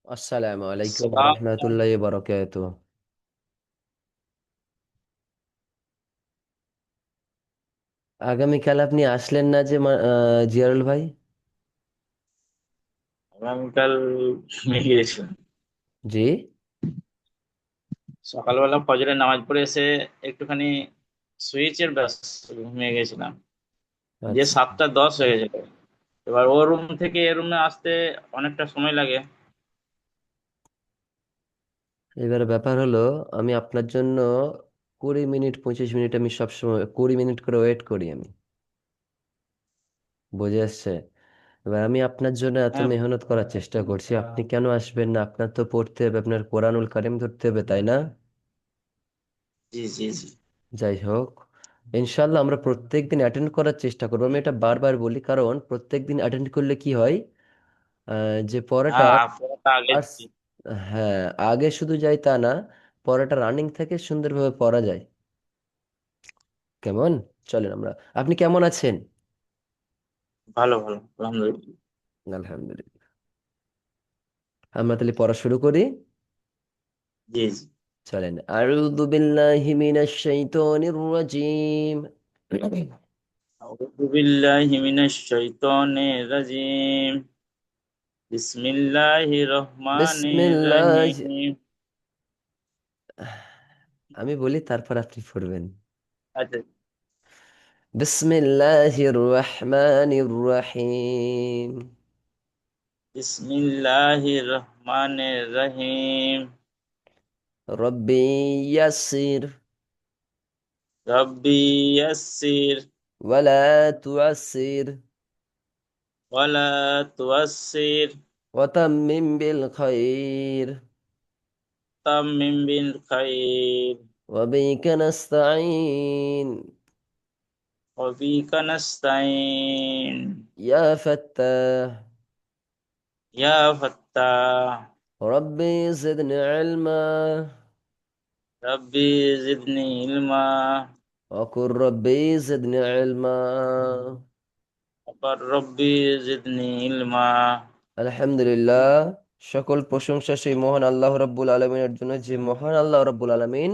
আসসালামু আলাইকুম সালাম। রহমতুল্লাহ বরকাত। আগামীকাল আপনি আসলেন না যে জিয়ারুল ভাই? আগামীকাল ঘুমিয়ে গিয়েছিলাম। জি। সকালবেলা ফজরের নামাজ পড়ে এসে একটুখানি সুইচের ব্যাস ঘুমিয়ে গেছিলাম। যে আচ্ছা, 7টা 10 হয়ে গেছে। এবার ও রুম থেকে এ রুমে আসতে অনেকটা সময় লাগে। এবারে ব্যাপার হলো, আমি আপনার জন্য 20 মিনিট 25 মিনিট আমি সবসময় 20 মিনিট করে ওয়েট করি আমি। বুঝে আসছে? এবার আমি আপনার জন্য এত হ্যাঁ। মেহনত করার চেষ্টা করছি, আপনি কেন আসবেন না? আপনার তো পড়তে হবে, আপনার কোরআনুল কারিম ধরতে হবে, তাই না? জি জি জি। যাই হোক, ইনশাল্লাহ আমরা প্রত্যেকদিন অ্যাটেন্ড করার চেষ্টা করবো। আমি এটা বারবার বলি, কারণ প্রত্যেকদিন অ্যাটেন্ড করলে কি হয়, যে পড়াটা হ্যাঁ, পড়াটা আগে। আর হ্যাঁ, আগে শুধু যাই তা না, পড়াটা রানিং থেকে সুন্দরভাবে পড়া যায়। কেমন? চলেন আমরা, আপনি কেমন আছেন? ভালো ভালো, আলহামদুলিল্লাহ। আলহামদুলিল্লাহ। আমরা তাহলে পড়া শুরু করি। জি জি। চলেন, আউযু বিল্লাহি মিনাশ শাইতানির রাজিম। আউযু বিল্লাহি মিনাশ শাইতানির রাজিম। বিসমিল্লাহির রহমানির বিসমিল্লাহ, রহিম। আমি বলি তারপর আপনি পড়বেন। আচ্ছা। বিসমিল্লাহির রহমানির রহিম। বিসমিল্লাহির রহমানির রহিম। রব্বি ইয়াসসির রব্বি ইয়াসসির ওয়ালা তুআসসির ওয়ালা তুয়াসসির ওয়াতাম্মিম বিল খাইর তাম্মিম বিল খাইর وبك نستعين ওয়া বিকা নাস্তাইন يا فتاح ইয়া ফাত্তাহ ربي زدني علما রব্বি জিদনি ইলমা وقل ربي زدني علما। আবার রব্বি জিদনি ইলমা। আলহামদুলিল্লাহ, সকল প্রশংসা সেই মহান আল্লাহ রাব্বুল আলামিনের জন্য, যে মহান আল্লাহ রাব্বুল আলামিন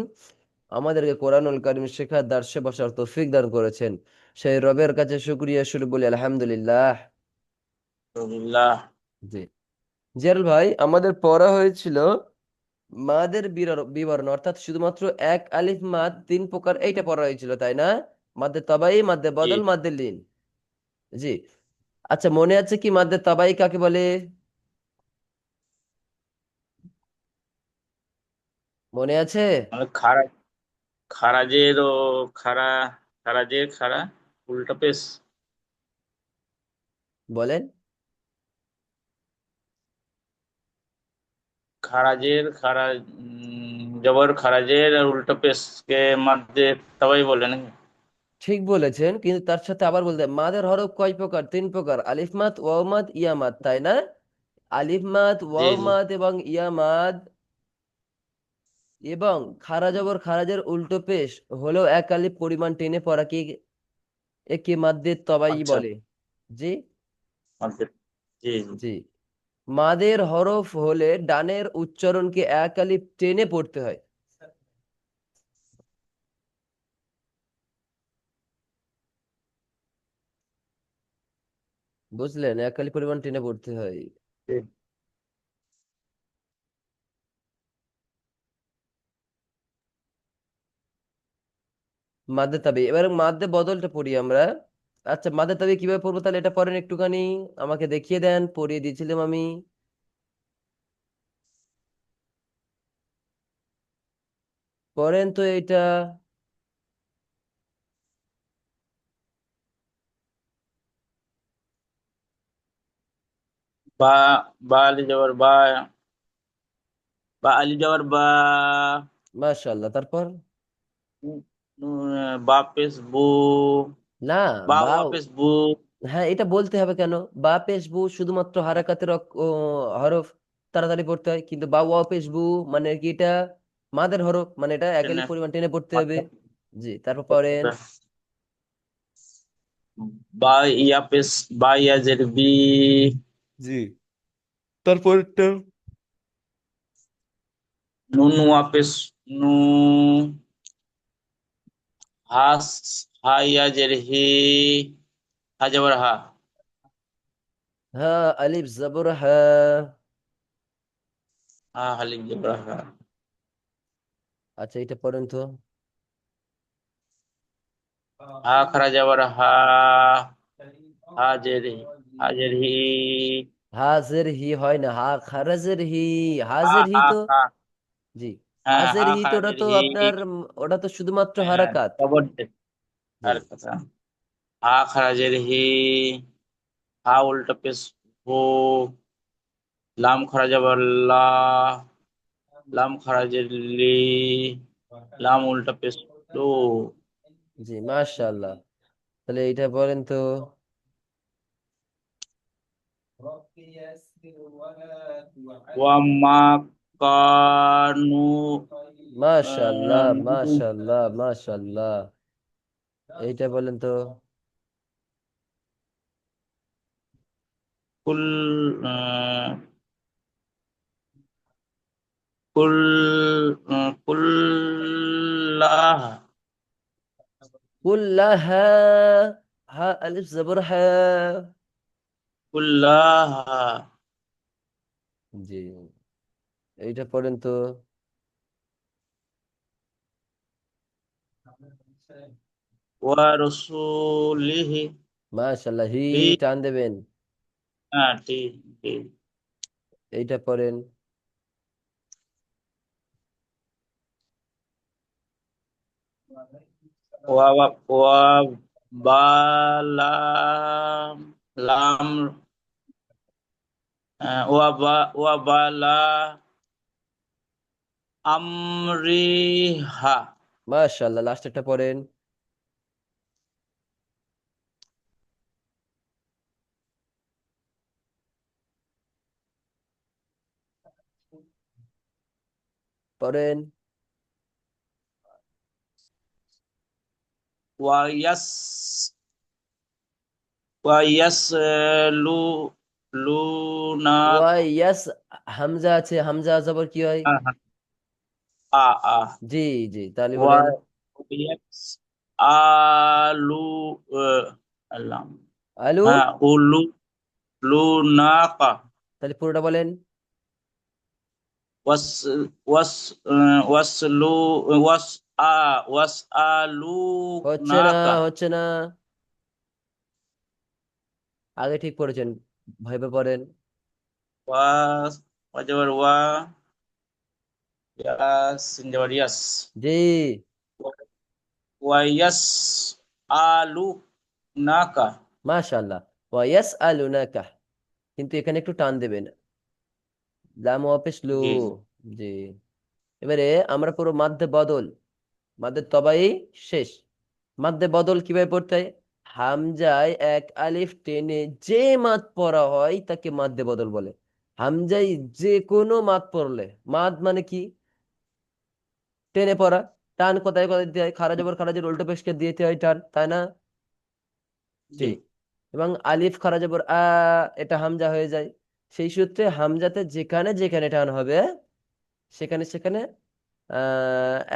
আমাদেরকে কোরআনুল কারীম শেখার দার্সে বসার তৌফিক দান করেছেন। সেই রবের কাছে শুকরিয়া শুরু বলি আলহামদুলিল্লাহ। আলহামদুলিল্লাহ। জি। জিয়ারুল ভাই, আমাদের পড়া হয়েছিল মাদের বিবরণ, অর্থাৎ শুধুমাত্র এক আলিফ মাদ তিন প্রকার, এইটা পড়া হয়েছিল তাই না? মাদ্দে তাবাই, মাদ্দে জি। বদল, মাদ্দে লিন। জি। আচ্ছা, মনে আছে কি মাদ্দে তাবাই কাকে বলে? মনে আছে? মানে খারাজের ও খারা খারাজের খারা উল্টা পেশ। বলেন। খারাজের খারা জবর খারাজের আর উল্টা পেশকে মাদ্দে তাবাই বলে নাকি? ঠিক বলেছেন, কিন্তু তার সাথে আবার বলতে হয়, মাদের হরফ কয় প্রকার? তিন প্রকার: আলিফ মাদ, ওয়াও মাদ, ইয়া মাদ, তাই না? আলিফ মাদ, জি ওয়াও জি। মাদ এবং ইয়া মাদ এবং খারা জবর খারাজের উল্টো পেশ হলেও এক আলিফ পরিমাণ টেনে পড়া কি, একে মাদ্দে তবাই আচ্ছা। বলে। জি। মাদ্দে। জি জি। জি। মাদের হরফ হলে ডানের উচ্চারণকে এক আলিফ টেনে পড়তে হয়। বুঝলেন? এক আলিফ পরিমাণ টেনে পড়তে হয়। জি। মাদ্দে তাবে, এবার মাদ্দে বদলটা পড়ি আমরা। আচ্ছা, মাদ্দে তাবে কিভাবে পড়বো তাহলে এটা পড়েন একটুখানি, আমাকে দেখিয়ে দেন, পড়িয়ে দিয়েছিলাম আমি। পড়েন তো এটা। বা বা আলি জবর বা বা আলি জবর বা মাশাআল্লাহ, তারপর? বা পেশ বু না, বা বা, ওয়া পেশ বু। হ্যাঁ এটা বলতে হবে কেন? বা পেশবু শুধুমাত্র হারাকাতের হরফ, তাড়াতাড়ি পড়তে হয়, কিন্তু বা ওয়া পেশবু মানে কি এটা মাদের হরফ, মানে এটা একালি টেনে। পরিমাণ টেনে পড়তে হবে। আচ্ছা। জি, তারপর পড়েন। বা ইয়া পেশ বা ইয়া জের বি। জি, তারপরটা? নুন ওয়াপেস নু, হাস, হাইয়াজের হি, হাজাবার হা। হা আলিফ জবর হা। হা হালিম জবর হা। আচ্ছা এটা পড়েন তো। হা খারা যাবার হা, হাজের, হাজের হি। হাজের হি হয় না, হা খারাজের হি। হা হাজের হি হা তো, হা। জি, হ্যাঁ, হাজের হা হি তো ওটা খারাজের তো হি। আপনার ওটা তো শুধুমাত্র হ্যাঁ, হারাকাত। খবর দে। জি। আর কথা। হা খারাজের হি, হা উল্টা পেশ হো, লাম খারা যাবার লা, লাম খারাজের লি, লাম উল্টা পেশ লো। জি মাশাআল্লাহ। তাহলে এইটা বলেন তো। ওয়া মা কানু মাশাআল্লাহ নু, মাশাআল্লাহ মাশাআল্লাহ। এইটা বলেন তো। কুল আহ, কুল কুল্লাহ, কুল্লাহা, হা আলিফ জবর হা। কুল্লাহ। জি, এইটা পড়েন তো। ওয়া রসুলিহি, মাশাআল্লাহ, হি হি। টান দেবেন। হ্যাঁ, ঠিক ঠিক। এইটা পড়েন। ওয়া ওয়া বালাম, লাম, ওয়া বালা আমরিহা। মাশাআল্লাহ, লাস্ট একটা পড়েন। পড়েন। ওয়া ইয়াস, ওয়া ইয়াস লু, লুনাক। ওয়াই ইয়াস, হামজা আছে, হামজা জবর কি হয়? আ আ। জি, জি তাহলে ওয়া বলেন। ইয়াস আলু, আল্লাহ। আলু। হ্যাঁ, উলু, লুনাকা। তাহলে পুরোটা বলেন। ওয়াস, ওয়াস, ওয়াসলু, ওয়াস আ, ওয়াস আলু হচ্ছে না, নাকা। হচ্ছে না। আগে ঠিক পড়েছেন, ভেবে পড়েন। ওয়াস, ওয়াজাবার ওয়া, ইয়াস যাবার ইয়াস। জি ওয়াইয়াস আলু নাকা। মাশাআল্লাহ। ওয়া ইয়াসআলুনাকা, কিন্তু এখানে একটু টান দেবেন, লাম ওয়াপেশ লু। জি জি। জি। এবারে আমরা পুরো মাধ্যে বদল, মাধ্যে তবাই শেষ। মাধ্যে বদল কিভাবে পড়তে হয়? হামজায় এক আলিফ টেনে যে মাদ পড়া হয় তাকে মাধ্যে বদল বলে। হামজায় যে কোনো মাদ পড়লে, মাদ মানে কি? টেনে পড়া। টান কোথায় কোথায় দিতে হয়? খারা জবর খারা জবর উল্টো পেশকে দিতে হয় টান, তাই না? জি। জি। এবং আলিফ খারা জবর আ, এটা হামজা হয়ে যায়। সেই সূত্রে হামজাতে যেখানে যেখানে টান হবে সেখানে সেখানে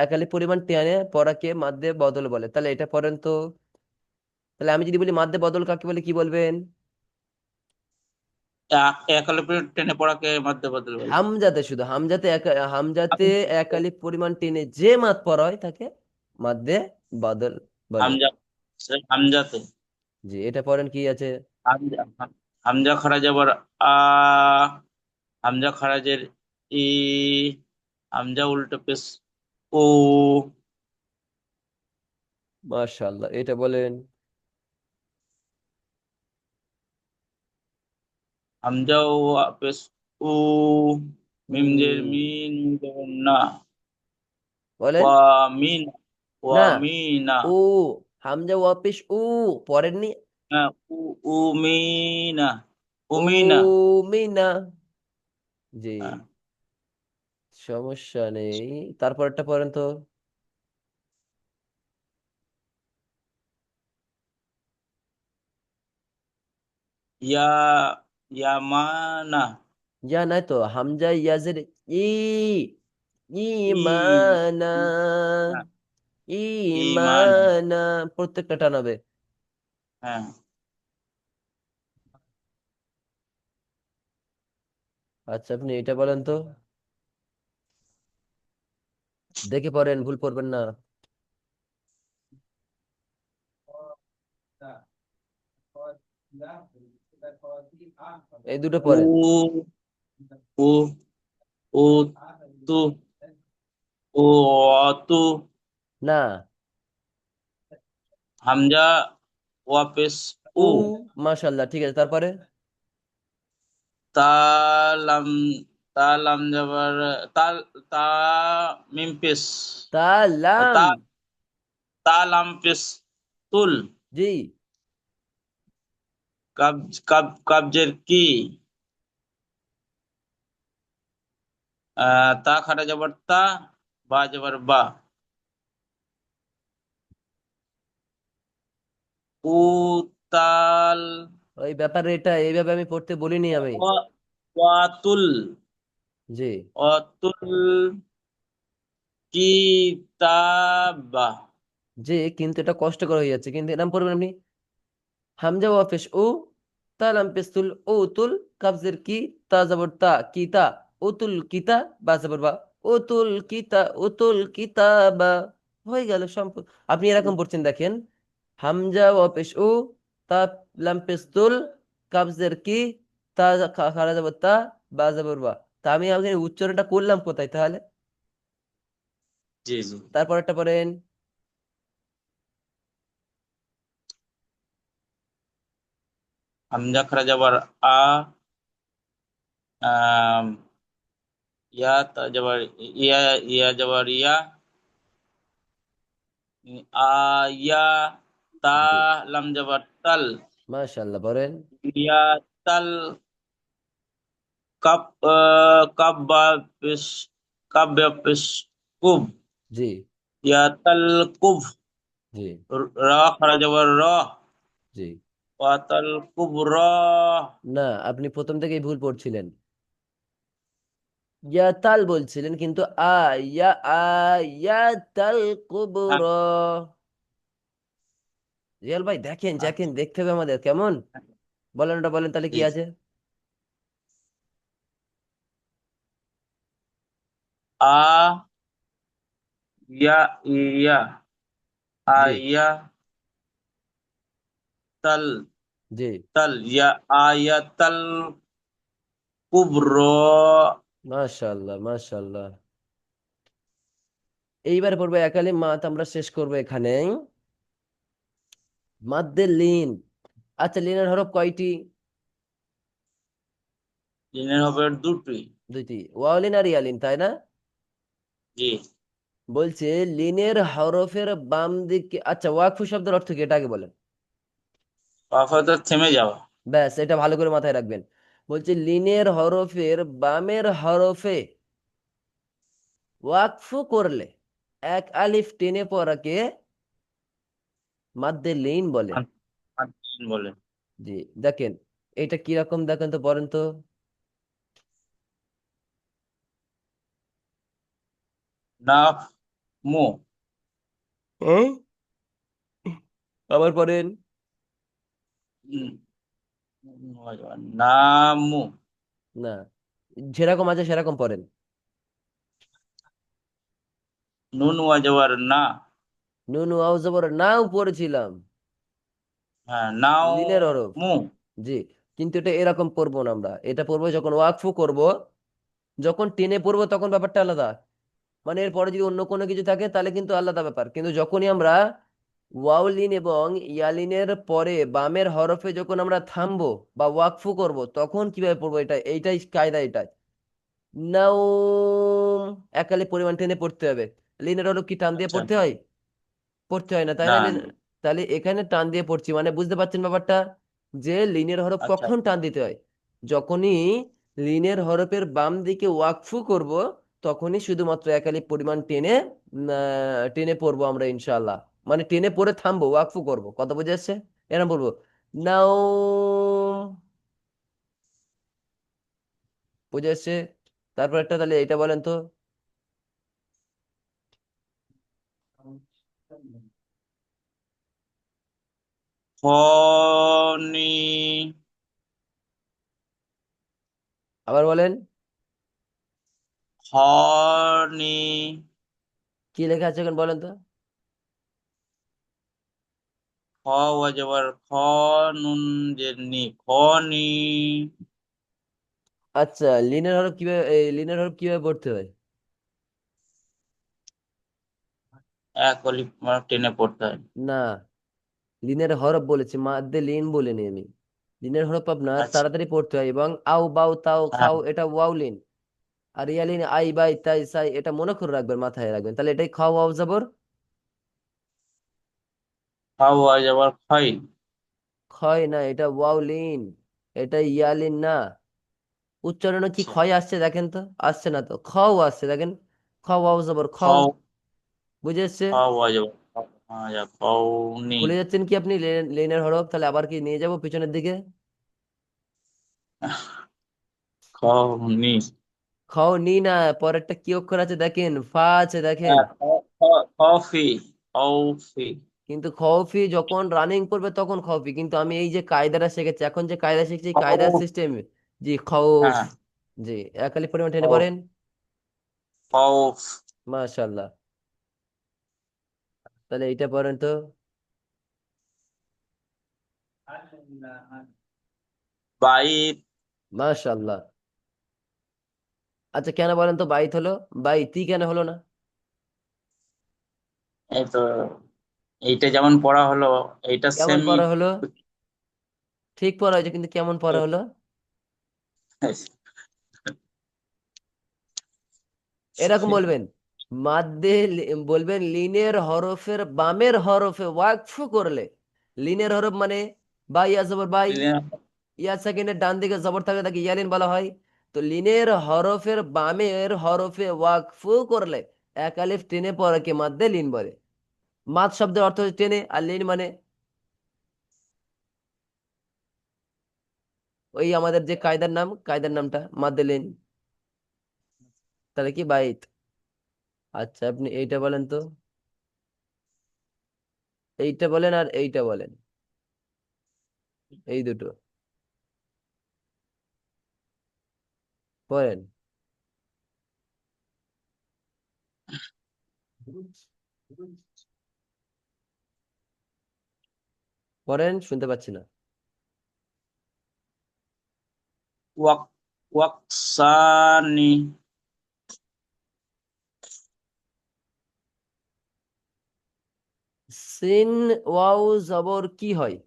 এক আলিফ পরিমাণ টেনে পড়াকে মাধ্যে বদল বলে। তাহলে এটা পড়েন তো। তাহলে আমি যদি বলি মাধ্যে বদল কাকে বলে, কি বলবেন? এক আলিফে টেনে পড়াকে মধ্যে বদল বলে। হামজাতে, শুধু হামজাতে এক, হামজাতে এক আলিফ পরিমাণ টেনে যে মাদ পড়া হয় তাকে মাধ্যে বদল বলে। হামজা, হামজাতে। জি, এটা পড়েন কি আছে? হামজা, হামজা খারা যাবার আ, হামজা খারাজের ই, হামজা উল্টো পেশ ও, মাশাআল্লাহ, এটা বলেন। হামজা ও পেশ ও, মিমজের হুম, মিন, না, বলেন। ওয়া মিন, ওয়া না, মিনা। ও, হামজা ওয়াপিস উ, পড়েননি। হ্যাঁ, উমিনা, ও উমিনা। মিনা। জি, হ্যাঁ, সমস্যা নেই। তারপরটা পড়েন তো। ইয়া, ইয়ামানা। ইয়া নাই তো, হামজা ইয়াজের ই, ই ইমানা, হ্যাঁ, ইমান। ইমানা, প্রত্যেকটা টান হবে। হ্যাঁ। আচ্ছা, আপনি এটা বলেন তো, দেখে পড়েন, ভুল করবেন না। এই দুটো পড়েন। উ উ উ তু ও অতু। না, হামজা ওয়াপেস উ, উ। মাশাল্লাহ, ঠিক আছে, তারপরে? তালাম তালাম যাবার তাল তা মিম পেশ তালাম। তা তালাম পেশ তুল। জি। কাবজের কি। তা খারা যাবার তা, বা যাবার বা। উতাল ওই ব্যাপারে এটা এইভাবে আমি পড়তে বলিনি আমি। ওয়াতুল জি। অতুল কিতাবা। জি, কিন্তু এটা কষ্টকর হয়ে যাচ্ছে, কিন্তু এরকম পড়বেন আপনি। হামজা ওয়াফেশ ও, তালাম পেস্তুল ও তুল, কাবজের কি, তা জবর তা, কিতা, উতুল কিতা, বা জবর বা, উতুল কিতা, উতুল কিতাবা, হয়ে গেল সম্পূর্ণ। আপনি এরকম পড়ছেন, দেখেন, হামজা ওয়াফেশ ও, তা লাম পেস্তুল, কাবজের কি, তা খারা জবর তা, বা জবর বা। তা আমি আগে উচ্চারণটা করলাম কোথায় তাহলে? জি জি। তারপর একটা পড়েন। হামজা খারা যাবার আ, আম, ইয়া তা যাবার ইয়া, ইয়া যাবার ইয়া, ইয়া তা জি, লাম যাবার তাল, মাশাআল্লাহ, পড়েন। ইয়া তাল কাপ কাপ বা পেশ, কাপ বা পেশ কুব, জি। ইয়া তাল কুব। জি। রা খারা যাবার র, জি। ওয়াতাল কুবর। না, আপনি প্রথম থেকেই ভুল পড়ছিলেন। ইয়া তাল বলছিলেন, কিন্তু আ, ইয়া, আ, ইয়া তাল কুবর। রিয়াল ভাই, দেখেন দেখেন, আচ্ছা। দেখতে হবে আমাদের কেমন। বলেন, ওটা বলেন তাহলে কি জি জি। আছে? আ ইয়া, ইয়া জি। আয়া তাল জি। তাল ইয়া আয়াতাল কুবরা। মাশাআল্লাহ, মাশাআল্লাহ। এইবার পড়বো একালি মাত, আমরা শেষ করবো এখানে। মাদ্দে লিন। আচ্ছা, লিনের হরফ কয়টি? লিনের হবে দুটি। দুইটি, ওয়ালিন আর ইয়ালিন, তাই না? জি। বলছে লিনের হরফের বাম দিকে, আচ্ছা, ওয়াকফু শব্দের অর্থ কি এটা আগে বলেন। অফার থেমে যাওয়া। ব্যাস, এটা ভালো করে মাথায় রাখবেন। বলছে লিনের হরফের বামের হরফে ওয়াকফু করলে এক আলিফ টেনে পড়াকে মাদ্দে লিন বলে। বলে। জি। দেখেন, এটা কিরকম, দেখেন তো, পড়েন তো। না মু। হ্যাঁ? আবার পড়েন। নামু। না, যেরকম আছে সেরকম পড়েন। নুন ওয়াজবার না। নুন ওয়াও জবর নাও পড়েছিলাম। হ্যাঁ নাও লিনের হরফ। মু। জি। কিন্তু এটা এরকম পড়বো না আমরা, এটা পড়বো যখন ওয়াকফু করব, যখন টেনে পড়বো তখন ব্যাপারটা আলাদা। মানে এরপরে যদি অন্য কোনো কিছু থাকে তাহলে কিন্তু আলাদা ব্যাপার, কিন্তু যখনই আমরা ওয়াউলিন এবং ইয়ালিনের পরে বামের হরফে যখন আমরা থামবো বা ওয়াকফু করব, তখন কিভাবে পড়বো, এটা এইটাই কায়দা, এটাই। নাউম, একালে পরিমাণ টেনে পড়তে হবে। লিনের হরফ কি টান দিয়ে আচ্ছা। পড়তে হয়? পড়তে হয় না, তাই না না? না। তাহলে এখানে টান দিয়ে পড়ছি, মানে বুঝতে পারছেন ব্যাপারটা, যে লিনের হরফ আচ্ছা কখন টান দিতে হয়? যখনই লিনের হরফের বাম দিকে ওয়াকফু করব, তখনই শুধুমাত্র একালি পরিমাণ টেনে টেনে পড়বো আমরা ইনশাআল্লাহ। মানে টেনে পড়ে থামবো, ওয়াকফু করব, কথা বুঝে আসছে? এরকম বলবো, নাও, বুঝে আসছে? তারপর একটা, তাহলে এটা বলেন তো। খনি। আবার বলেন। খনি। কি লেখা আছে এখন বলেন তো। খ ওয়াজবার খ, নুন যে নি, খনি। আচ্ছা, লিনের হরফ কিভাবে, লিনের হরফ কিভাবে পড়তে হয়? এক অলিফ মানে টেনে পড়তে হয়। না, লিনের হরফ বলেছি, মাদ্দে লিন বলিনি আমি। লিনের হরফ আপনার আচ্ছা। তাড়াতাড়ি পড়তে হয়, এবং আও বাও তাও হ্যাঁ। খাও এটা ওয়াও লিন। আর ইয়ালিন আই বাই তাই সাই এটা মনে করে রাখবেন, মাথায় রাখবেন, তাহলে এটাই খাও ওয়াও জবর। খ ওয়াজবার খই। ক্ষয় না, এটা ওয়াও লিন, এটা ইয়ালিন না। উচ্চারণে কি আচ্ছা। ক্ষয় আসছে দেখেন তো? আসছে না তো, খাও আসছে দেখেন। খাও ওয়াও জবর খ খাও। বুঝে এসছে? খ ওয়াজবার খউনি। ভুলে যাচ্ছেন কি আপনি লেনের হরফ? তাহলে আবার কি নিয়ে যাব পিছনের দিকে? খউনি। খাও নি না, পরেরটা কি অক্ষর আছে দেখেন, ফা আছে দেখেন। হ্যাঁ, কফি। কফি। কিন্তু খৌফি যখন রানিং করবে তখন খৌফি, কিন্তু আমি এই যে কায়দাটা শিখেছি, এখন যে কায়দা শিখছি এই কায়দার খউফ। সিস্টেম। জি খৌফ। হ্যাঁ। জি, একালি পরিমাণ টেনে খউফ। পড়েন। খউফ। মাশাল্লাহ। তাহলে এইটা পড়েন তো। বাইত। মাশাল্লাহ। আচ্ছা, কেন বলেন তো বাইত হলো? বাইতি কেন হলো না? এই তো, এইটা যেমন পড়া হলো, এইটা কেমন সেমই। পড়া হলো? ঠিক পড়া হয়েছে, কিন্তু কেমন পড়া হলো? এরকম বলবেন, বলবেন লিনের হরফের বামের হরফে ওয়াকফ করলে। লিনের হরফ মানে বাই ইয়া জবর বাই, ইয়া সেকেন্ডের ডান দিকে জবর থাকে তাকে ইয়ালিন বলা হয়। তো লিনের হরফের বামের হরফে ওয়াকফ করলে এক আলিফ টেনে পড়াকে মাদ্দে লিন বলে। মাদ শব্দের অর্থ হচ্ছে টেনে, আর লিন মানে ওই আমাদের যে কায়দার নাম, কায়দার নামটা মাদ্দে লিন। তাহলে কি বাইত? আচ্ছা, আপনি এইটা বলেন তো। এইটা বলেন আর এইটা বলেন, এই দুটো বলেন। পড়েন, শুনতে পাচ্ছি না। ওয়াক ওয়াকসানি। সিন ওয়াও জবর কি হয়?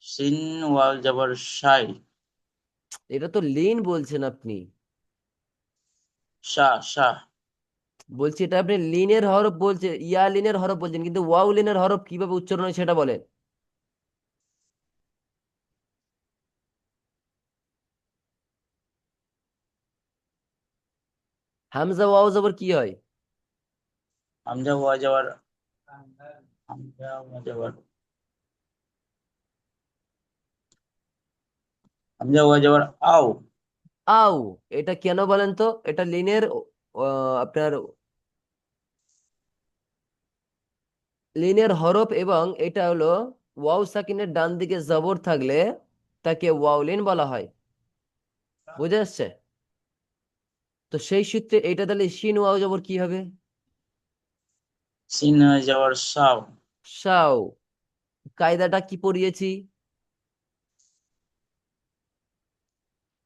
সিন ওয়াল জবর শাই। এটা তো লিন বলছেন আপনি। শাহ শাহ। বলছি এটা আপনি লিনের হরফ বলছে, ইয়া লিনের হরফ বলছেন, কিন্তু ওয়াও লিনের হরফ কিভাবে উচ্চারণ হয় সেটা বলেন। হামজা ওয়াও জবর কি হয়? হামজা ওয়া জবর, হামজা ওয়া জবর, হামজা ওয়া জবর আও। আও। এটা কেন বলেন তো? এটা লিনের আপনার লিনের হরফ, এবং এটা হলো ওয়াও সাকিনের ডান দিকে জবর থাকলে তাকে ওয়াও লিন বলা হয়। বুঝে আসছে? তো সেই সূত্রে এইটা তাহলে শিন ওয়াও জবর কি হবে? সিন ওয়া জবর সাও। সাও। কায়দাটা কি পড়িয়েছি?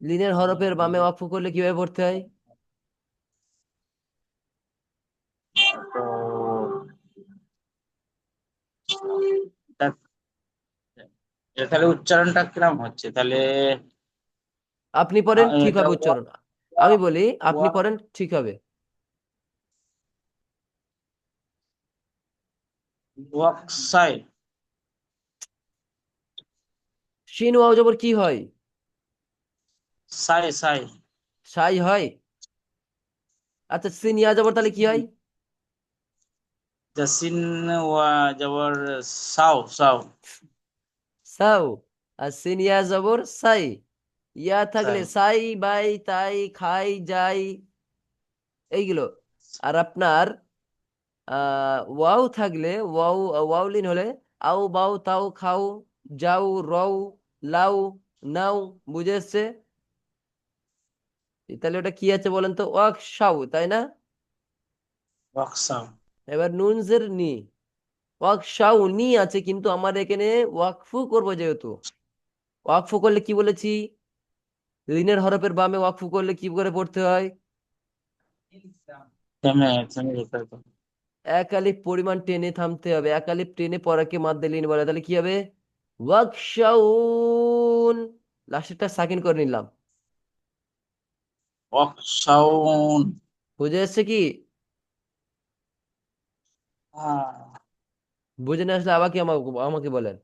লিনের হরফের বামে ওয়াকফ করলে কিভাবে পড়তে হয়? তো এটা, এটা তাহলে উচ্চারণটা কিরম হচ্ছে তাহলে? আপনি পড়েন, ঠিক এটা হবে ওয়া উচ্চারণ। ওয়া আমি বলি, আপনি ওয়া পড়েন, ঠিক হবে। ওয়াকসাই। শিন ওয়াও জবর কি হয়? সাই সাই। সাই হয়। আচ্ছা, সিন ইয়া জবর তাহলে কি হয়? সিন ওয়া জবর সাও সাও। সাও। আর সিন ইয়া জবর সাই। ইয়া থাকলে সাই। সাই বাই তাই খাই যাই, এইগুলো। আর আপনার ওয়াও থাকলে ওয়াও, ওয়াও লিন হলে আউ বাউ তাও খাও, যাও রও, লাউ, নাও, বুঝে এসছে? তাহলে ওটা কি আছে বলেন তো? ওয়াক সাউ, তাই না? ওয়াকসাম। এবার নুনজের নি, ওয়াক সাউ নি আছে, কিন্তু আমার এখানে ওয়াকফু করবো যেহেতু, ওয়াকফু করলে কি বলেছি? ঋণের হরফের বামে ওয়াকফু করলে কি করে পড়তে হয়? থেমে থেমে যেতে হবে। এক আলিফ পরিমাণ টেনে থামতে হবে, এক আলিফ টেনে পরাকে মাদ্দে লিন বলে, তাহলে কি হবে? ওয়াকশাউন। লাস্টেরটা সাকিন করে নিলাম। ওয়াকসাউন। বুঝে এসছে কি? বুঝে না আসলে আবার কি আমাকে আমাকে বলেন।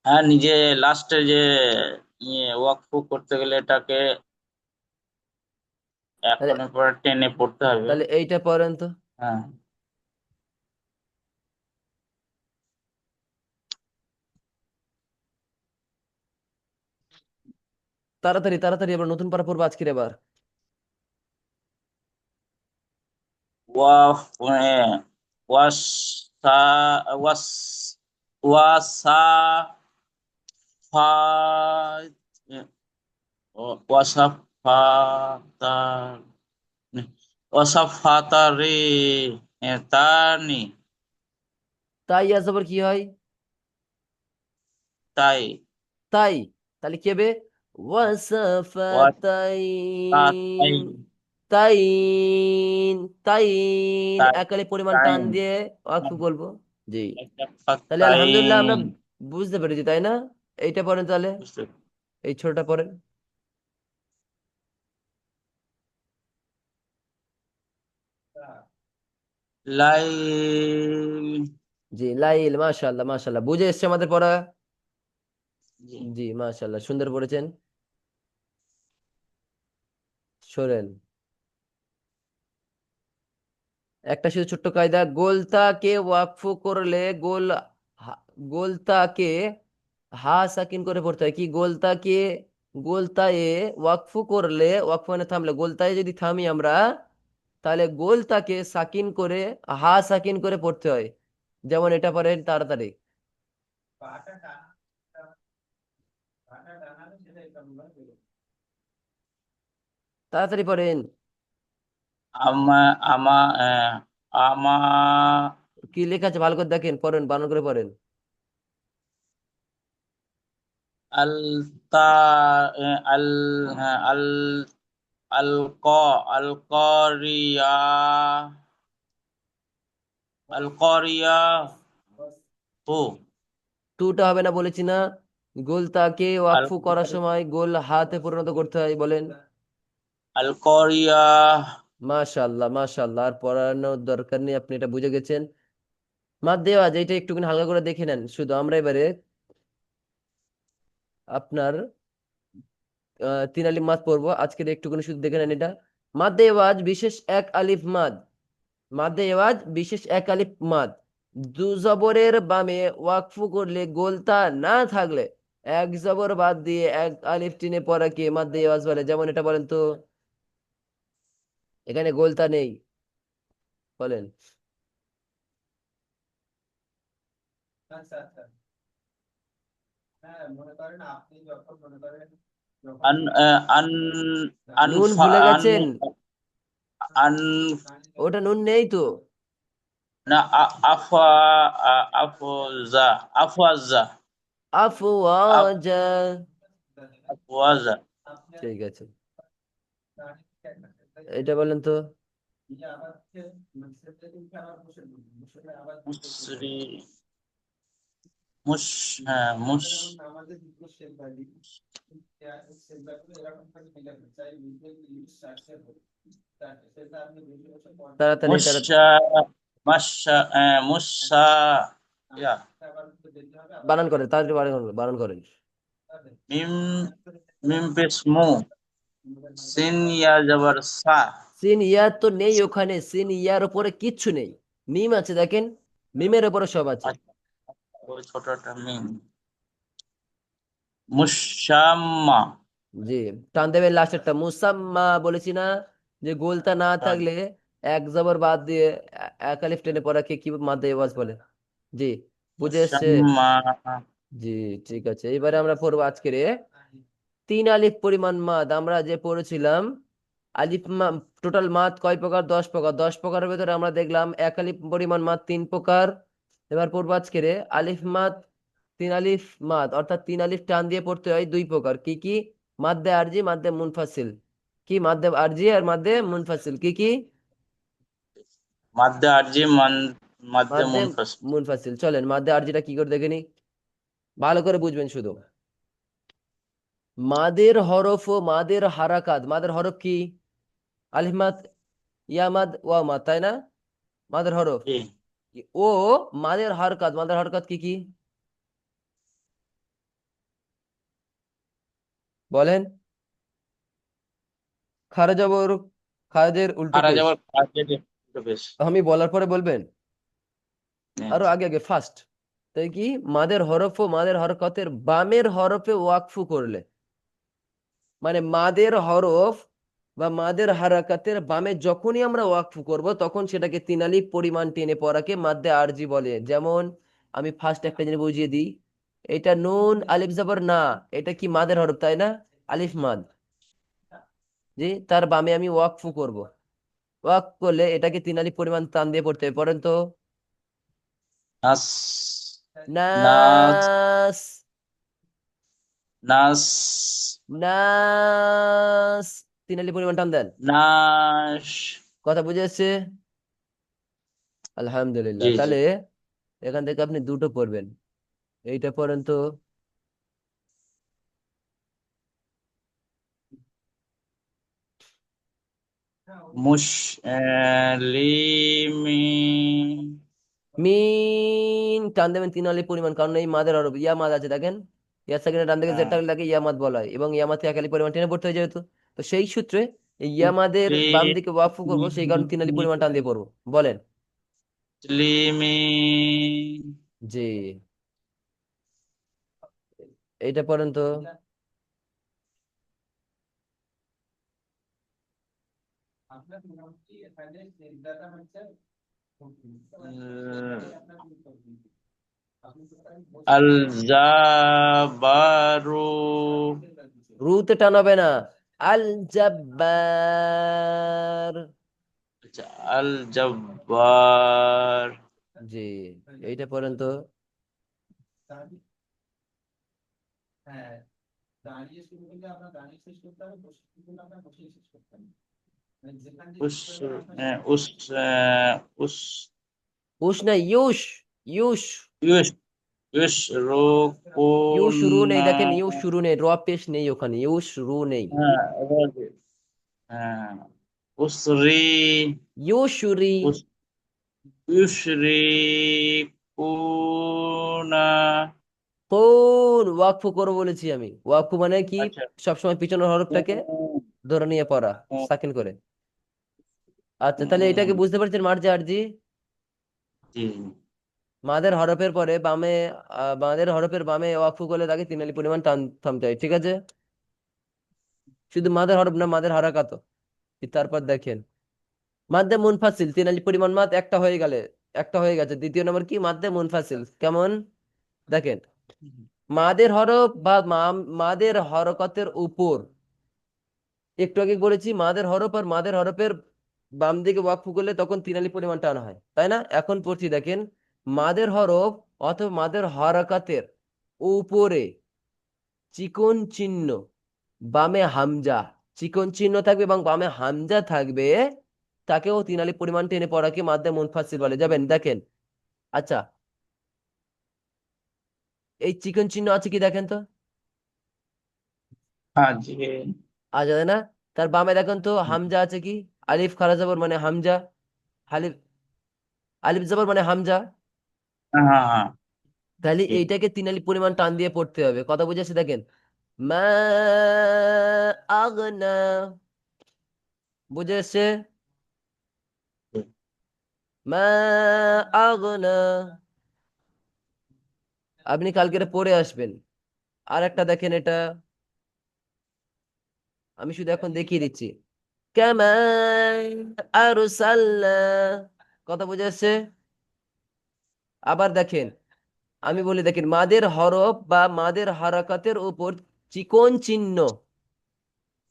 হ্যাঁ, নিজে লাস্টে যে ওয়াকফ করতে গেলে এটাকে তাহলে এখনের পরে টেনে পড়তে হবে। তাহলে এইটা পড়েন তো। হ্যাঁ। তাড়াতাড়ি তাড়াতাড়ি, এবার নতুন পারা পড়বো আজকের এবার। ওয়াফ ওয়াসা ওয়াস ওয়াসা ফা ওয়াসাফাতা ওয়াসাফাতারি তানি। তাই আজ আবার কি হয়? তাই তাই। তাহলে কি হবে? ওয়াসাফাতাইন। ওয়াসাতাই তাইন। তাইন তাই একালে পরিমাণ টান তাইন দিয়ে ওয়াকফ বলবো। জি। তাহলে আলহামদুলিল্লাহ আমরা ওয়াসাফাতাইন। বুঝতে পেরেছি, তাই না? এইটা পড়েন তাহলে, বুঝতে এই ছোটটা পড়েন। লাইল। জি, লাইল, মাশাআল্লাহ মাশাআল্লাহ, বুঝে এসছে আমাদের পড়া। জি। জি, মাশাআল্লাহ, সুন্দর পড়েছেন। শোনেন, একটা শুধু ছোট্ট কায়দা, গোলতাকে ওয়াকফু করলে হা- গোলতাকে হা সাকিন করে পড়তে হয়। কি গোলতাকে? গোলতায়ে ওয়াকফু করলে, ওয়াকফু মানে থামলে, গোলতায়ে যদি থামি আমরা, তাহলে গোলতাকে সাকিন করে হা সাকিন করে পড়তে হয়। যেমন এটা পড়েন তাড়াতাড়ি, তাড়াতাড়ি পড়েন। আমা আমা আমা কি লেখা আছে ভালো করে দেখেন, পড়েন, বানান করে পড়েন। আলতা আল আল আল আল করিয়া আল করিয়া হু টুটা হবে না বলেছি না? গোলতাকে আল ওয়াকফু করার সময় গোল হাতে পরিণত করতে হয়, বলেন। আল করিয়া। মাশাআল্লাহ মাশাআল্লাহ, আর পড়ানোর দরকার নেই, আপনি এটা বুঝে গেছেন। মার দেওয়া যে এটা একটুখানি হালকা করে দেখে নেন শুধু, আমরা এবারে আপনার তিন আলিফ মাদ পড়বো আজকের, একটুখানি শুধু দেখে নেন এটা। মাদ্দে এওয়াজ বিশেষ এক আলিফ মাদ, মাদ্দে এওয়াজ বিশেষ এক আলিফ মাদ, দু জবরের বামে ওয়াকফু করলে গোলতা না থাকলে এক জবর বাদ দিয়ে এক আলিফ টেনে পড়াকে মাদ্দে এওয়াজ বলে। যেমন এটা বলেন তো, এখানে গোলতা নেই, বলেন। আন আন নুন আনফা ভুলে আন গেছেন? আন ওটা নুন নেই তো। না আফা আফজা আফওয়াজা আফওয়াজা। আফওয়াজা ঠিক আছে, এটা বলেন তো। মুসরি মুস হ্যাঁ মুস তাড়াতাড়ি তাড়াতাড়ি, মুসা মাসা মুসা ইয়া বানান করেন, তাড়াতাড়ি বানান করেন, বানান করেন। মিম মিম পেশ মু সিন ইয়া জবর সা। সিন ইয়া তো নেই ওখানে, সিন ইয়ার উপরে কিচ্ছু নেই, মিম আছে দেখেন, মিমের উপরে সব আছে। আচ্ছা, ওই ছোটটা মিম মুসাম্মা। জি, টান দেবেন লাস্টেরটা, মুসাম্মা বলেছি না? যে গোলতা না ডান। থাকলে এক জবর বাদ দিয়ে এক আলিফ টেনে পড়াকে কি মাদ্দে আওয়াজ বলে? জি, বুঝে এসছে। মুসাম্মা। জি, ঠিক আছে, এবারে আমরা পড়বো আজকের 3 আলিফ পরিমাণ মাদ। আমরা যে পড়েছিলাম আলিফ টোটাল মাদ কয় প্রকার? 10 প্রকার। 10 প্রকারের ভেতরে আমরা দেখলাম 1 আলিফ পরিমাণ মাদ 3 প্রকার। এবার পড়বো আজকের আলিফ মাদ, 3 আলিফ মাদ, অর্থাৎ 3 আলিফ টান দিয়ে পড়তে হয় 2 প্রকার। কি কি? মাদ্দে আরজি, মাদ্দে মুনফাসিল। কি? মাদ্দে আরজি আর মাদ্দে মুনফাসিল। কি কি? মাদ্দে আরজি মাদ্দে মাদ্দে মুনফাসিল। মুনফাসিল। চলেন মাদ্দে আরজিটা কি করে দেখে নি, ভালো করে বুঝবেন শুধু। মাদের হরফ ও মাদের হারাকাত। মাদের হরফ কি? আলিফ মাদ, ইয়া মাদ, ওয়া মাদ, তাই না? মাদের হরফ। জি। ও মাদের হরকাত। মাদের হরকাত কি কি বলেন? খারা জবর, খারাজের উল্টো খারা পেশ। যাবার খারাজের বেশ। আমি বলার পরে বলবেন, আরো আচ্ছা। আগে আগে ফার্স্ট। তাই কি? মাদের হরফ ও মাদের হরকতের বামের হরফে ওয়াকফু করলে, মানে মাদের হরফ বা মাদের হারাকাতের বামে যখনই আমরা ওয়াকফ করব তখন সেটাকে 3 আলিফ পরিমাণ টেনে পড়াকে মাদ্দে আরজি বলে। যেমন আমি ফার্স্ট একটা জিনিস বুঝিয়ে দিই। এটা নুন আলিফ জবর না, এটা কি মাদের হরফ, তাই না? আলিফ মাদ। জি, তার বামে আমি ওয়াকফ করব। ওয়াকফ করলে এটাকে 3 আলিফ পরিমাণ টান দিয়ে পড়তে হবে। পড়েন তো। নাস। নাস। নাস, নাস। নাস। 3 আলিফ পরিমাণ টান দেন। নাস। কথা বুঝে এসছে? জি আলহামদুলিল্লাহ। জি। তাহলে এখান থেকে আপনি দুটো পড়বেন। এইটা পড়েন তো। মুসলিমি। মিন টান দেবেন 3 আলিফ পরিমাণ, কারণ এই মাদের হরফ ইয়া মাদ আছে দেখেন। ইয়া সেকেন্ডে ডান দিকে হ্যাঁ। যেটা লাগে ইয়া মাদ বলা হয়, এবং ইয়া মাদ 1 আলিফ পরিমাণ টেনে পড়তে হয় যেহেতু। তো সেই সূত্রে এই ইয়া মাদের বাম দিকে ওয়াকফ করবো, সেই কারণে 3 আলিফ পরিমাণ টান দিয়ে পড়বো। বলেন। মুসলিমি। জি, এইটা পড়েন তো। আল জাবারু। রুতে টানাবে না। আল জাব্বার। আচ্ছা, আল জব্বার। জি, এইটা পড়েন তো। উস উস উস উস না, ইউস। ইউস। ইউস ইউস ইউ শুরু নেই, রুকুনা। দেখেন ইউ শুরু নেই, র পেশ নেই ওখানে, ইউ শুরু নেই। হ্যাঁ, হ্যাঁ। উসরি। ইউ শুরি। উস ইউশরিকুনা। কোন ওয়াকফু করো বলেছি আমি? ওয়াকফু মানে কি? আচ্ছা। সবসময় পিছনের হরফটাকে ধরে নিয়ে পড়া, সাকিন করে। আচ্ছা, তাহলে এটাকে বুঝতে পারছেন মার্জে আরজি? জি। মাদের হরফের পরে বামে মাদের হরফের বামে ওয়াকফু করলে তাকে 3 আলিফ পরিমাণ টান থামতে হয়, ঠিক আছে? শুধু মাদের হরফ না, মাদের হারাকাত। তারপর দেখেন মাদ্দে মুনফাসিল 3 আলিফ পরিমাণ মাদ একটা হয়ে গেলে, একটা হয়ে গেছে। দ্বিতীয় নম্বর কি? মাদ্দে মুনফাসিল। কেমন? দেখেন, মাদের হরফ বা মাদের হরকতের উপর, একটু আগে বলেছি মাদের হরফ আর মাদের হরফের বাম দিকে ওয়াকফ করলে তখন 3 আলিফ পরিমাণ টান হয়, তাই না? এখন পড়ছি দেখেন, মাদের হরফ অথবা মাদের হরকতের উপরে চিকন চিহ্ন, বামে হামজা, চিকন চিহ্ন থাকবে এবং বামে হামজা থাকবে, তাকেও 3 আলিফ পরিমাণ টেনে পড়াকে মাদ্দে মুনফাসিল বলে। যাবেন দেখেন। আচ্ছা, এই চিকন চিহ্ন আছে কি দেখেন তো। হ্যাঁ জি। আছে না? তার বামে দেখেন তো হামজা আছে কি? আলিফ খারা জবর মানে হামজা। আলিফ, আলিফ জবর মানে হামজা। হ্যাঁ হ্যাঁ হ্যাঁ, তাহলে জি। এইটাকে 3 আলিফ পরিমাণ টান দিয়ে পড়তে হবে। কথা বুঝেছে? দেখেন, মা আগনা, বুঝে এসছে? মা আগনা। আপনি কালকে এটা পড়ে আসবেন। আর একটা দেখেন, এটা আমি শুধু এখন দেখিয়ে দিচ্ছি। কামা আরসালনা। কথা বুঝে আসছে? আবার দেখেন, আমি বলি দেখেন, মাদের হরফ বা মাদের হারাকাতের উপর চিকন চিহ্ন,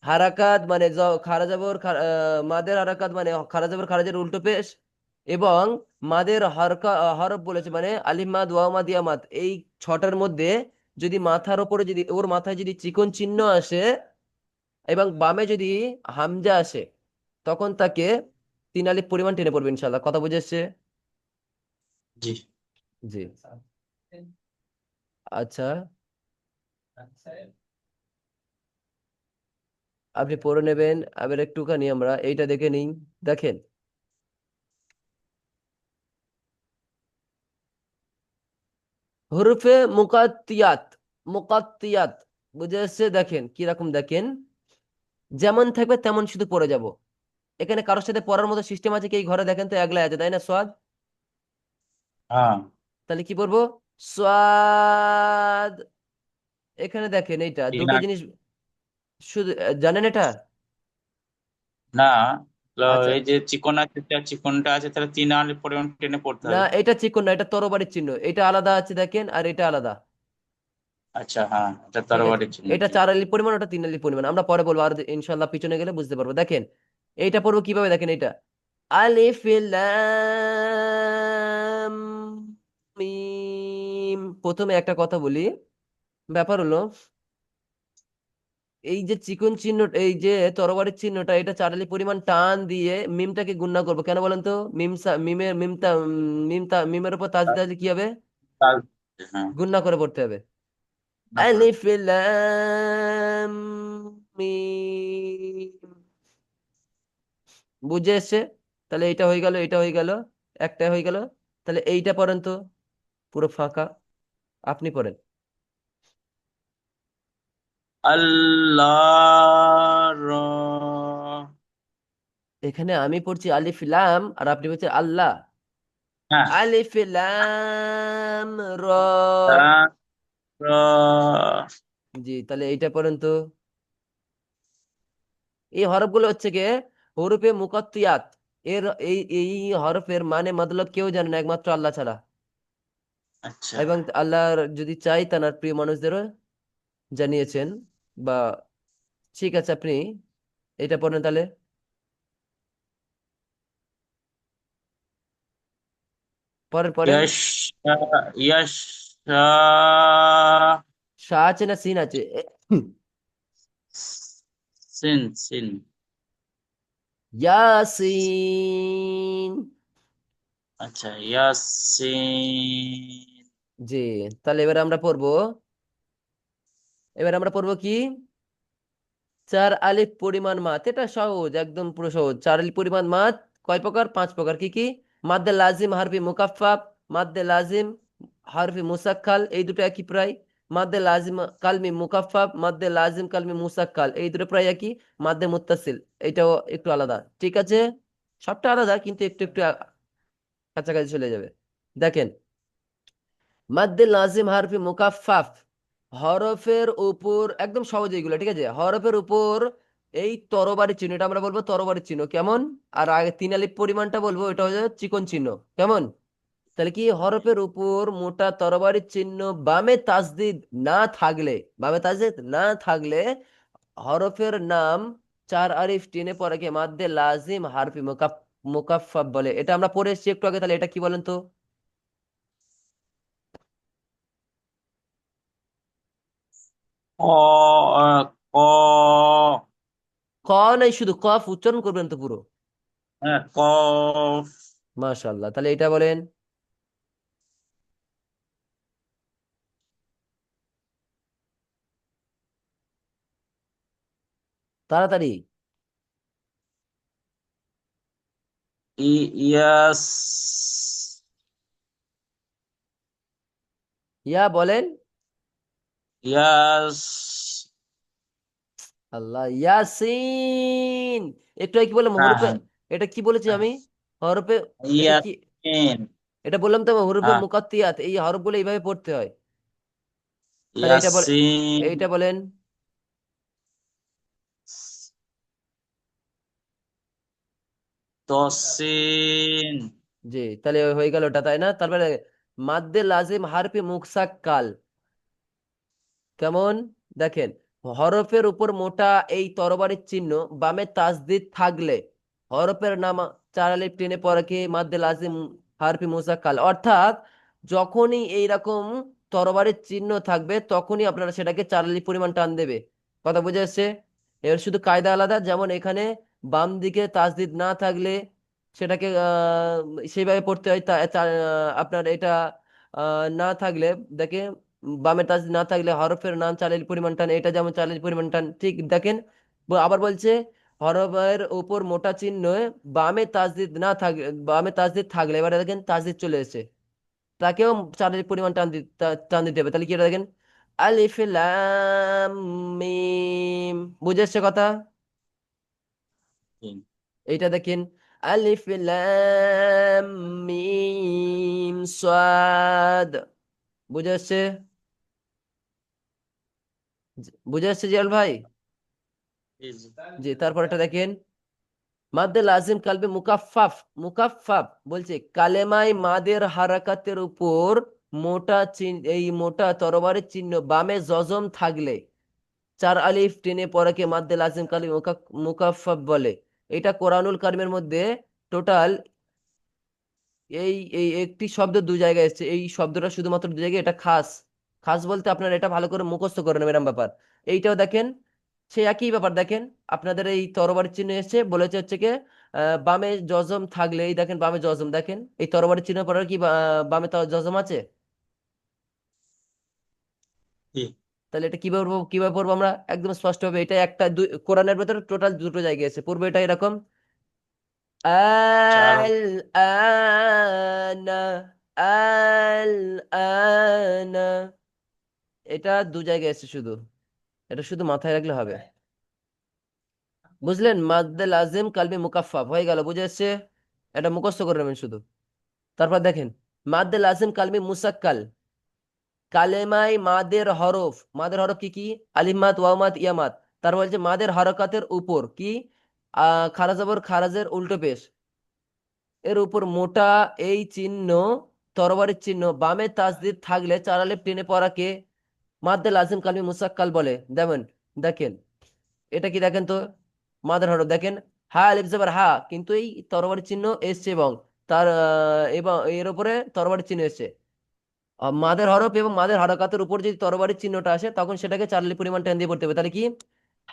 হারাকাত মানে খারা জাবর মাদের হারাকাত মানে খারা জাবর খারাজের উল্টো পেশ, এবং মাদের হরফ বলেছে মানে আলিফ মাদ ওয়াও মাদ ইয়া মাদ, এই ছটার মধ্যে যদি মাথার উপরে যদি ওর মাথায় যদি চিকন চিহ্ন আসে এবং বামে যদি হামজা আসে, তখন তাকে 3 আলিফ পরিমাণ টেনে পড়বে ইনশাল্লাহ। কথা বুঝে এসছে? জি। জি। আচ্ছা, আপনি পড়ে নেবেন। আবার একটুখানি আমরা এইটা দেখে নিই। দেখেন, হুরুফে মুকাত্তিয়াত, মুকাত্তিয়াত বুঝে এসছে? দেখেন কিরকম, দেখেন যেমন থাকবে তেমন শুধু পড়ে যাব। এখানে কারোর সাথে পড়ার মতো সিস্টেম আছে কি এই ঘরে? দেখেন তো, একলাই আছে তাই না? সোয়াদ। হ্যাঁ। তাহলে কি পড়বো? সোয়াদ। এখানে দেখেন এইটা দুটো জিনিস শুধু জানেন এটা? না, আচ্ছা, এই যে চিকন আছে, চিকনটা আছে, তাহলে 3 আলিফ পরিমাণ টেনে পড়তে না হবে। এটা চিকন না, এটা তরবারির চিহ্ন, এটা আলাদা আছে দেখেন, আর এটা আলাদা। আচ্ছা, হ্যাঁ, এটা ঠিক আছে, তরবারির চিহ্ন, এটা জি। 4 আলিফ পরিমাণ, ওটা 3 আলিফ পরিমাণ, আমরা পরে বলবো, আর ইনশাল্লাহ পিছনে গেলে বুঝতে পারবো। দেখেন এইটা পড়বো কিভাবে, দেখেন এইটা আলিফ লাম মিম। প্রথমে একটা কথা বলি, ব্যাপার হলো এই যে চিকন চিহ্ন, এই যে তরবারির চিহ্নটা, এটা 4 আলিফ পরিমাণ টান দিয়ে মিমটাকে গুণনা করবো। কেন বলেন তো? মিমের মিমটা মিমের উপর তাজদিদ আসলে কি হবে? হ্যাঁ, গুণনা করে পড়তে হবে। না করে। আলিফ লাম মিম। বুঝে এসছে? তাহলে এইটা হয়ে গেল, এটা হয়ে গেল, একটা হয়ে গেল। তাহলে এইটা পড়েন তো, পুরো ফাঁকা, আপনি পড়েন। আল্লাহ। এখানে আমি পড়ছি আলিফ লাম, আর আপনি বলছেন আল্লাহ। হ্যাঁ। আলিফ লাম র। তারপর জি, তাহলে এইটা পড়েন তো। এই হরফগুলো হচ্ছে গিয়ে হরফে মুকাত্তিয়াত। এর এই এই হরফের মানে মতলব কেউ জানে না একমাত্র আল্লাহ ছাড়া। আচ্ছা, এবং আল্লাহর যদি চাই তার প্রিয় মানুষদেরও জানিয়েছেন। বা ঠিক আছে, আপনি এটা পড়েন তাহলে, পরের পরেন। ইয়াশা, ইয়াশা, শাহ আছে না সিন আছে? সিন, সিন। ইয়াসিন। আচ্ছা, ইয়াসিন। জি, তাহলে এবার আমরা পড়বো কি? 4 আলিফ পরিমাণ মাত, এটা সহজ, একদম পুরো সহজ। 4 আলিফ পরিমাণ মাত কয় প্রকার? 5 প্রকার। কি কি? মাদ্দে লাজিম, হারফি মুকাফফাফ, মাদ্দে লাজিম, হারফি মুসাক্কাল, এই দুটো একই প্রায়। মাদ্দে লাজিম কালমি মুকাফফাফ, মাদ্দে লাজিম কালমি মুসাক্কাল, এই দুটো প্রায় একই। মাদ্দে মুত্তাসিল, এইটাও একটু আলাদা। ঠিক আছে, সবটা আলাদা কিন্তু একটু একটু কাছাকাছি চলে যাবে। দেখেন, মাদ্দে লাজিম হারফি মুকাফফাফ, হরফের উপর একদম সহজ এইগুলো, ঠিক আছে? হরফের উপর এই তরবারি চিহ্ন, এটা আমরা বলবো তরবারি চিহ্ন, কেমন? আর আগে 3 আলিফ পরিমাণটা বলবো, এটা হচ্ছে চিকন চিহ্ন, কেমন? তাহলে কি, হরফের উপর মোটা তরবারি চিহ্ন বামে তাসদিদ না থাকলে, বামে তাসদিদ না থাকলে হরফের নাম 4 আলিফ টেনে পড়াকে মাদ্দে লাজিম হারফি মুকাফফাফ বলে। এটা আমরা পড়ে এসেছি একটু আগে। তাহলে এটা কি বলেন তো? ক, ক, ক নাই, শুধু কফ উচ্চারণ করবেন তো পুরো। হ্যাঁ, কফ। মাশাআল্লাহ, তাহলে এটা বলেন তাড়াতাড়ি। ইয়াস, ইয়া বলেন। ইয়াস। আল্লাহ, ইয়াসিন। একটু আগে কি বললাম হ্যাঁ, হরফে? হ্যাঁ, এটা কি বলেছি হ্যাঁ, আমি? হরফে, এটা কি? ইয়াসিন। এটা বললাম তো আমি, হরফে হ্যাঁ, মুকাত্তিয়াত, এই হরফগুলো এইভাবে পড়তে হয়। তাহলে এটা বলে, ইয়াসিন। এইটা বলেন। তসিন। জি, তাহলে হয়ে গেল ওটা, তাই না? তারপরে মাদ্দে লাজিম হারফি মুকসাক্কাল কেমন দেখেন, হরফের উপর মোটা এই তরবারির চিহ্ন, বামে তাসদিদ থাকলে হরফের নাম চার আলিফ টেনে পড়ে কি মাদ্দে লাজিম হারফি মুসাক্কাল, অর্থাৎ যখনই এইরকম তরবারির চিহ্ন থাকবে তখনই আপনারা সেটাকে চার আলিফ পরিমাণ টান দেবে। কথা বুঝে এসছে? এর শুধু কায়দা আলাদা, যেমন এখানে বাম দিকে তাসদিদ না থাকলে সেটাকে সেইভাবে পড়তে হয়, আপনার এটা না থাকলে দেখে বামে তাসদিদ না থাকলে হরফের নাম চালের পরিমাণ টান, এটা যেমন চালের পরিমাণ টান ঠিক দেখেন। আবার বলছে হরফের উপর মোটা চিহ্ন বামে তাসদিদ না থাকলে, বামে তাসদিদ থাকলে এবারে দেখেন তাসদিদ চলে এসেছে, তাকেও চালের পরিমাণ টান দিতে হবে। তাহলে কি এটা দেখেন আলিফ লাম মিম, বুঝে এসছে কথা? জি এইটা দেখেন আলিফ লাম মিম সাদ, বুঝে এসছে? বুঝে এসছে জিয়াল ভাই? জি জি। জি, তারপর এটা দেখেন মাদ্দে লাজিম কালবে মুকাফফাফ, মুকাফফাফ বলছে কালেমায় মাদের হারাকাতের উপর মোটা চিহ্ন, এই মোটা তরবারির চিহ্ন বামে জজম থাকলে চার আলিফ টেনে পড়াকে মাদ্দে লাজিম কালবে মুকাফফাফ বলে। এটা কোরআনুল কারিমের মধ্যে টোটাল এই এই একটি শব্দ দু জায়গায় এসেছে, এই শব্দটা শুধুমাত্র দু জায়গায়, এটা খাস। খাস বলতে আপনারা এটা ভালো করে মুখস্থ করে নেবেন এরম ব্যাপার। এইটাও দেখেন সে একই ব্যাপার, দেখেন আপনাদের এই তরবারি চিহ্ন এসেছে, বলেছে হচ্ছে কি বামে জজম থাকলে, এই দেখেন বামে জজম, দেখেন এই তরবারি চিহ্ন পড়ার কি বামে জজম আছে? জি। তাহলে এটা কিভাবে পড়বো, কিভাবে পড়বো আমরা একদম স্পষ্ট হবে, এটা একটা কোরআনের ভেতরে টোটাল দুটো জায়গায় এসেছে, পূর্বে এটা এরকম চার আল আনা, আল আনা, এটা দু জায়গায় এসেছে শুধু, এটা শুধু মাথায় রাখলে হবে। বুঝলেন? মাদ্দে লাজিম কালবে মুকাফফাফ হয়ে গেল, বুঝে এসছে? এটা মুখস্থ করে নেবেন শুধু। তারপর দেখেন মাদ্দে লাজিম কালবে মুসাক্কাল, কালেমাই মাদের হরফ, মাদের হরফ কি কি? আলিফ মাদ, ওয়াও মাদ, ইয়া মাদ। তার বলছে মাদের হরকাতের উপর কি খারা জবর খারাজের উল্টো পেশ, এর উপর মোটা এই চিহ্ন তরবারির চিহ্ন বামে তাসদিদ থাকলে চার আলিফ টেনে পড়াকে মাদ্দে লাজিম কালমি মুসাক্কাল বলে। যেমন দেখেন এটা কি দেখেন তো, মাদের হরফ দেখেন হা আলিফ জবর হা, কিন্তু এই তরবারির চিহ্ন এসছে এবং তার এবং এর উপরে তরবারির চিহ্ন এসছে। মাদের হরফ এবং মাদের হরকাতের উপর যদি তরবারির চিহ্নটা আসে তখন সেটাকে চার আলিফ পরিমাণ টান দিয়ে পড়তে হবে। তাহলে কি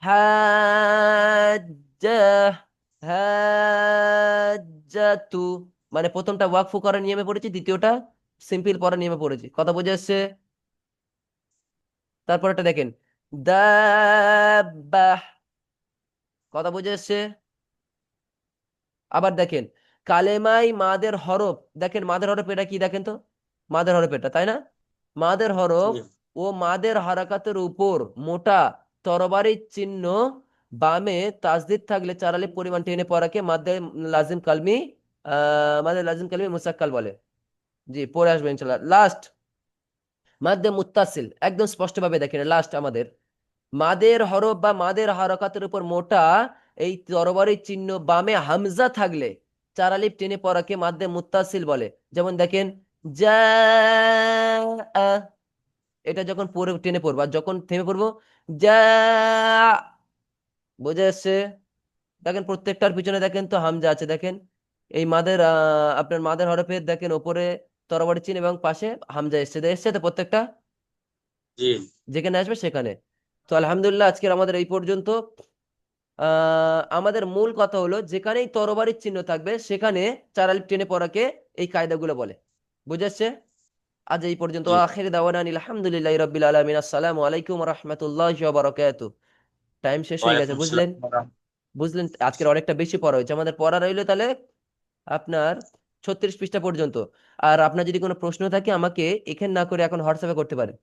হাজ্জা, হাজ্জাতু, মানে প্রথমটা ওয়াকফু করার নিয়মে পড়েছি, দ্বিতীয়টা সিম্পল পড়ার নিয়মে পড়েছি। কথা বুঝে আসছে? তারপর এটা দেখেন দাব্বাহ, কথা বুঝে আসছে? আবার দেখেন কালেমাই মাদের হরফ, দেখেন মাদের হরফ এটা কি দেখেন তো, মাদের হরফ এটা, তাই না? মাদের হরফ জি ও মাদের হারাকাতের উপর মোটা তরবারির চিহ্ন বামে তাসদিদ থাকলে চার আলিফ পরিমাণ টেনে পড়াকে মাদ্দে লাজিম কালমি মাদ্দে লাজিম কালমি মুসাক্কাল বলে। জি, পড়ে আসবেন ইনশাআল্লাহ। লাস্ট মাদ্দে মুত্তাসিল, একদম স্পষ্টভাবে দেখেন লাস্ট আমাদের মাদের হরফ বা মাদের হারকাতের উপর মোটা এই তরবারির চিহ্ন বামে হামজা থাকলে চার আলিফ টেনে পড়াকে মাদ্দে মুত্তাসিল বলে। যেমন দেখেন যা, এটা যখন পড়ে টেনে পড়বো আর যখন থেমে পড়বো যা, বুঝে আসছে? দেখেন প্রত্যেকটার পিছনে দেখেন তো হামজা আছে, দেখেন এই মাদের আপনার মাদের হরফের দেখেন ওপরে তরবারি চিহ্ন এবং পাশে হামজা এসছে, এসছে তো প্রত্যেকটা জি। যেখানে আসবে সেখানে। তো আলহামদুলিল্লাহ আজকের আমাদের এই পর্যন্ত। আমাদের মূল কথা হলো যেখানেই তরবারির চিহ্ন থাকবে সেখানে চার আলিফ টেনে পড়াকে এই কায়দাগুলো বলে। বুঝেছে? আজ এই পর্যন্ত। জি। আখির দাওয়ানা আলহামদুলিল্লাহি রাব্বিল আলামিন। আসসালামু আলাইকুম ওয়া রাহমাতুল্লাহি ওয়া বারাকাতুহু। টাইম শেষ হয়ে গেছে, ওয়ালাইকুম বুঝলেন? আসসালাম। বুঝলেন আজকের অনেকটা বেশি পড়া হয়েছে, আমাদের পড়া রইলো তাহলে আপনার 36 পৃষ্ঠা পর্যন্ত। আর আপনার যদি কোনো প্রশ্ন থাকে আমাকে এখানে না করে এখন হোয়াটসঅ্যাপে করতে পারেন।